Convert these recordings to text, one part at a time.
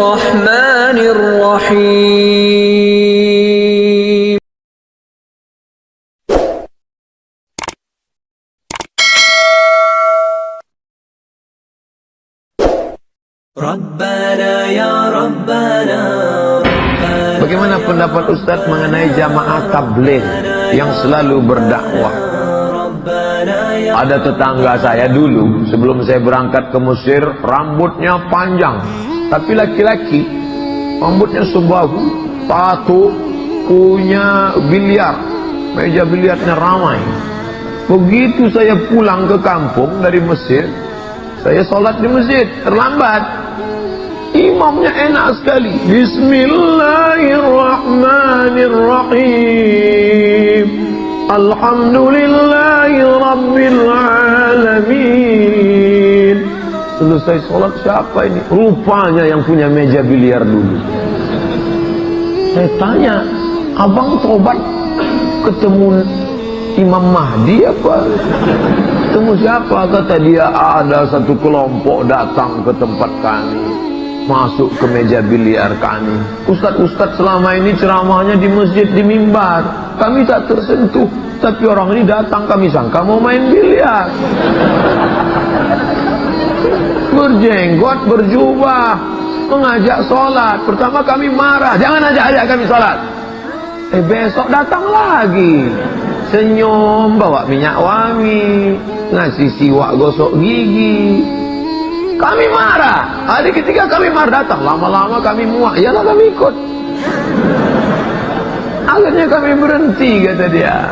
الرحمن الرحيم. ربنا يا ربنا. Bagaimana pendapat Ustaz mengenai jamaah tabligh yang selalu berdakwah? Ada tetangga saya dulu, sebelum saya berangkat ke Mesir, rambutnya panjang, tapi laki-laki, rambutnya sebahu, tato, punya biliar, meja biliarnya ramai. Begitu saya pulang ke kampung dari Mesir, saya sholat di masjid, terlambat. Imamnya enak sekali. Bismillahirrahmanirrahim. Alhamdulillahi Rabbil Alamin. Selesai sholat, siapa ini? Rupanya yang punya meja biliar dulu. Saya tanya, abang tobat ketemu Imam Mahdi apa? Ketemu siapa? Kata dia, ada satu kelompok datang ke tempat kami, masuk ke meja biliar kami. Ustadz selama ini ceramahnya di masjid, di mimbar, kami tak tersentuh, tapi orang ini datang, kami sangka mau main biliar. Berjenggot, berjubah, mengajak sholat. Pertama kami marah, jangan ajak-ajak kami sholat. Besok datang lagi, senyum, bawa minyak wangi, ngasih siwak gosok gigi. Kami marah. Hari ketiga kami marah, datang. Lama-lama kami muak, yalah kami ikut. Akhirnya kami berhenti, kata dia.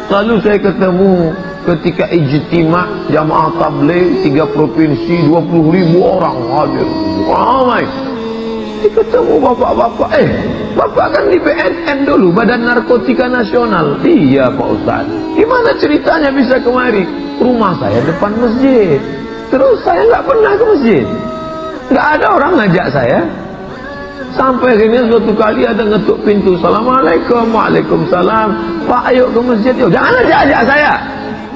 Lalu saya ketemu ketika ijtima jamaah tabligh 3 provinsi, 20.000 orang hadir, ramai. Ketemu bapak-bapak, bapak kan di BNN dulu, Badan Narkotika Nasional. Iya Pak Ustaz. Gimana ceritanya bisa kemari? Rumah saya depan masjid. Terus saya nggak pernah ke masjid, nggak ada orang ngajak saya. Sampai akhirnya suatu kali ada ngetuk pintu, Assalamualaikum, Waalaikumsalam, Pak ayo ke masjid. Yo, jangan ajak saya.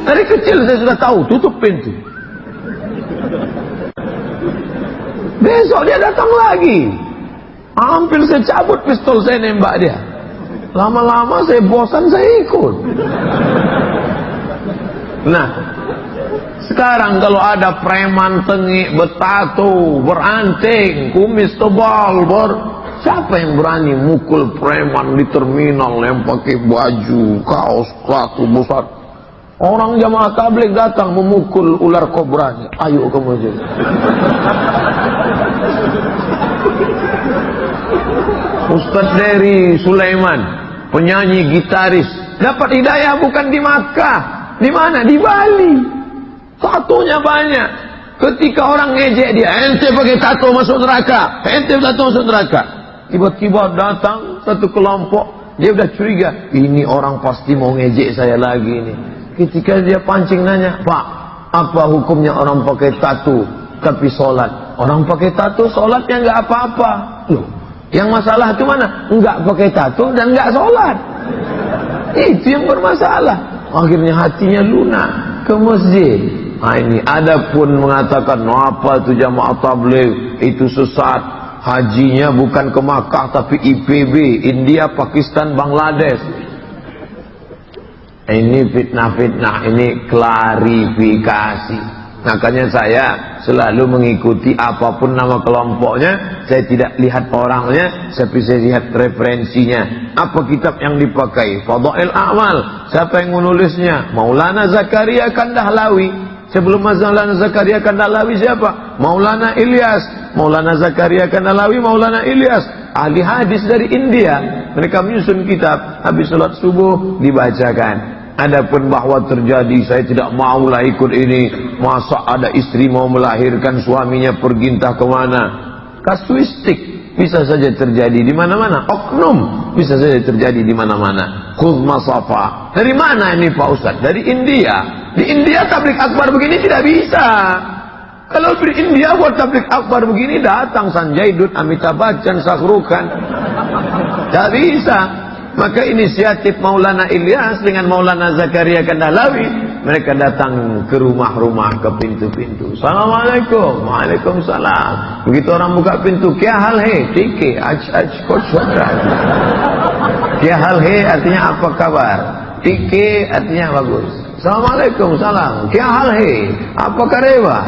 Dari kecil saya sudah tahu, tutup pintu. Besok dia datang lagi, hampir saya cabut pistol, saya nembak dia. Lama-lama saya bosan, saya ikut. Nah, sekarang kalau ada preman tengik, bertato, beranting, kumis tebal, siapa yang berani mukul preman di terminal yang pakai baju, kaos, sepatu besar? Orang jamaah tabligh datang memukul ular kobranya. Ayo ke masjid. Ustaz Dery Sulaiman, penyanyi gitaris, dapat hidayah bukan di Makkah. Di mana? Di Bali. Tatonya banyak. Ketika orang ngejek dia, ente pakai tato masuk neraka, ente tato masuk neraka. Tiba-tiba datang satu kelompok, dia udah curiga, ini orang pasti mau ngejek saya lagi nih. Ketika dia pancing nanya, Pak, apa hukumnya orang pakai tato tapi sholat? Orang pakai tato sholatnya nggak apa-apa. Loh, yang masalah itu mana? Nggak pakai tato dan nggak sholat. Itu yang bermasalah. Akhirnya hatinya lunak ke masjid. Nah ini, ada pun mengatakan, apa itu jamaah tabligh, itu sesat. Hajinya bukan ke Makkah tapi IPB, India, Pakistan, Bangladesh. Ini fitnah-fitnah, ini klarifikasi. Makanya saya selalu mengikuti apapun nama kelompoknya, saya tidak lihat orangnya, tapi saya lihat referensinya. Apa kitab yang dipakai? Fadail A'mal. Siapa yang menulisnya? Maulana Zakaria Kandahlawi. Sebelum Maulana Zakaria Kandahlawi siapa? Maulana Ilyas. Maulana Zakaria Kandahlawi, Maulana Ilyas, ahli hadis dari India. Mereka menyusun kitab, habis sholat subuh dibacakan. Adapun bahwa terjadi, saya tidak maulah ikut ini. Masa ada istri mau melahirkan, suaminya pergi entah kemana. Kasuistik bisa saja terjadi di mana-mana. Oknum bisa saja terjadi di mana-mana. Khudh masafa. Dari mana ini Pak Ustaz? Dari India. Di India tabligh akbar begini tidak bisa. Kalau di India buat tabligh akbar begini, datang Sanjay Dutt, Amitabh Bachchan, Shahrukh Khan. Tidak bisa. Maka inisiatif Maulana Ilyas dengan Maulana Zakaria Kandahlawi mereka datang ke rumah-rumah, ke pintu-pintu. Assalamualaikum. Waalaikumsalam. Begitu orang buka pintu, kya hal hai? Tike, aj koshwara. Kya hal hai artinya apa kabar? Tike artinya bagus. Assalamualaikum, salam. Kya hal hai? Apa karewa?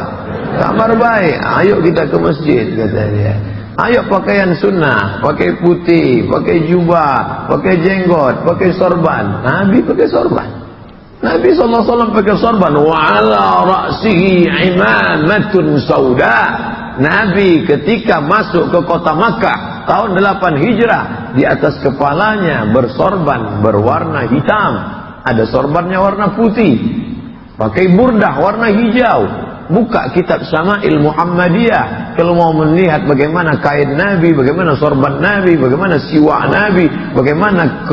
Kabar baik. Ayo kita ke masjid, kata dia. Ayo pakaian sunnah, pakai putih, pakai jubah, pakai jenggot, pakai sorban. Nabi pakai sorban. Nabi SAW pakai sorban. Wa ala ra'sihi imamatun sauda. Nabi ketika masuk ke kota Makkah tahun 8 Hijrah, di atas kepalanya bersorban berwarna hitam. Ada sorbannya warna putih. Pakai burdah warna hijau. Buka kitab Syama'il Muhammadiyah kalau mau melihat bagaimana kain Nabi, bagaimana sorban Nabi, bagaimana siwa Nabi, bagaimana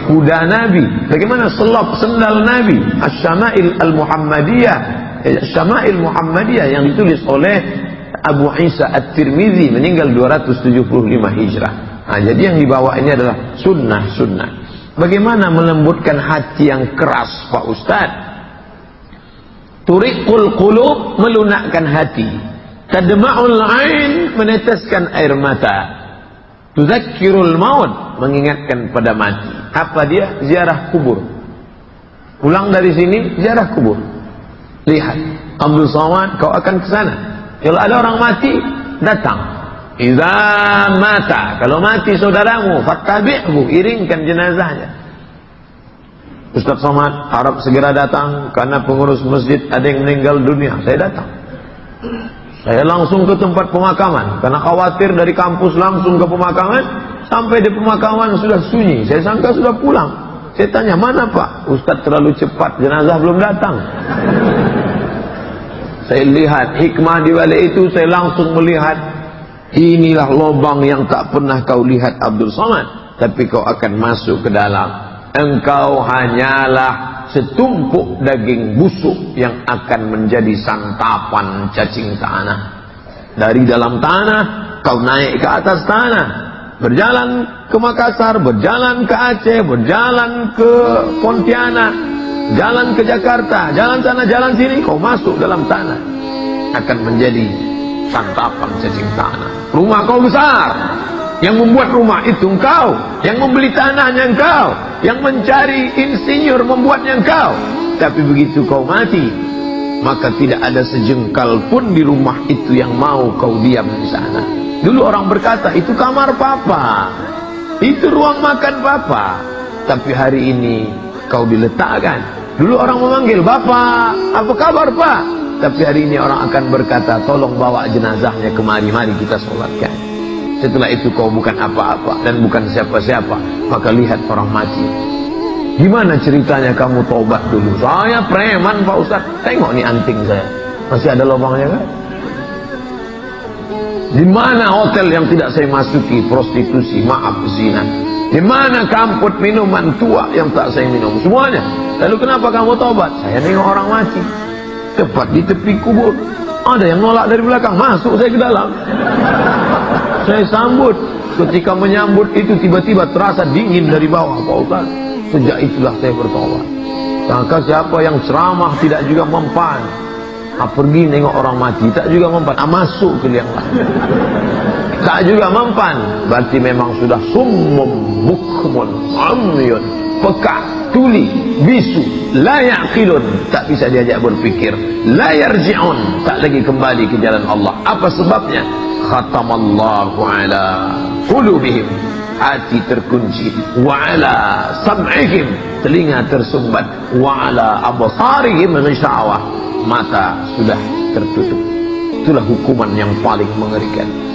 kuda Nabi, bagaimana selop sendal Nabi. Asy-Syama'il Al-Muhammadiyah, Syama'il Muhammadiyah yang ditulis oleh Abu Isa At-Tirmizi, meninggal 275 Hijrah. Nah, jadi yang dibawa ini adalah sunnah-sunnah. Bagaimana melembutkan hati yang keras, Pak Ustadz? Turiqul qulub, melunakkan hati. Tadma'ul ain, meneteskan air mata. Tuzakkirul maut, mengingatkan pada mati. Apa dia? Ziarah kubur. Pulang dari sini, ziarah kubur. Lihat, Abdul Somad, kau akan ke sana. Kalau ada orang mati, datang. Idza mata, kalau mati saudaramu, fattabi'hu, iringkan jenazahnya. Ustaz Somad harap segera datang karena pengurus masjid ada yang meninggal dunia. Saya datang. Saya langsung ke tempat pemakaman karena khawatir dari kampus langsung ke pemakaman. Sampai di pemakaman sudah sunyi. Saya sangka sudah pulang. Saya tanya, mana Pak? Ustaz terlalu cepat, jenazah belum datang. Saya lihat hikmah di balik itu. Saya langsung melihat, inilah lubang yang tak pernah kau lihat Abdul Somad, tapi kau akan masuk ke dalam. Engkau hanyalah setumpuk daging busuk yang akan menjadi santapan cacing tanah. Dari dalam tanah, kau naik ke atas tanah. Berjalan ke Makassar, berjalan ke Aceh, berjalan ke Pontianak, jalan ke Jakarta, jalan sana, jalan sini, kau masuk dalam tanah. Akan menjadi santapan cacing tanah. Rumah kau besar. Yang membuat rumah itu engkau, yang membeli tanahnya engkau, yang mencari insinyur membuatnya engkau. Tapi begitu kau mati, maka tidak ada sejengkal pun di rumah itu yang mau kau diam di sana. Dulu orang berkata, itu kamar papa, itu ruang makan papa. Tapi hari ini kau diletakkan. Dulu orang memanggil, bapak, apa kabar pak? Tapi hari ini orang akan berkata, tolong bawa jenazahnya kemari, mari kita sholatkan. Setelah itu kau bukan apa-apa dan bukan siapa-siapa. Maka lihat orang mati. Gimana ceritanya kamu tobat dulu? Saya preman Pak Ustaz. Tengok nih anting saya. Masih ada lubangnya kan? Di mana hotel yang tidak saya masuki? Prostitusi, maaf, zina. Di mana kamput minuman tua yang tak saya minum? Semuanya. Lalu kenapa kamu tobat? Saya nengok orang mati. Tepat di tepi kubur. Ada yang nolak dari belakang. Masuk saya ke dalam. Saya sambut. Ketika menyambut itu tiba-tiba terasa dingin dari bawah, Pak Ustaz. Sejak itulah saya bertobat. Maka siapa yang ceramah tidak juga mempan, pergi nengok orang mati tak juga mempan, masuk ke liang lain tak juga mempan, berarti memang sudah summum bukmun amyun, peka, tuli, bisu, la yaqilun, tak bisa diajak berpikir, la yarji'un, tak lagi kembali ke jalan Allah. Apa sebabnya? Khatamallahu ala qulubihim, hati terkunci, wa ala sam'ihim, telinga tersumbat, wa ala absarihim ghishawah, mata sudah tertutup. Itulah hukuman yang paling mengerikan.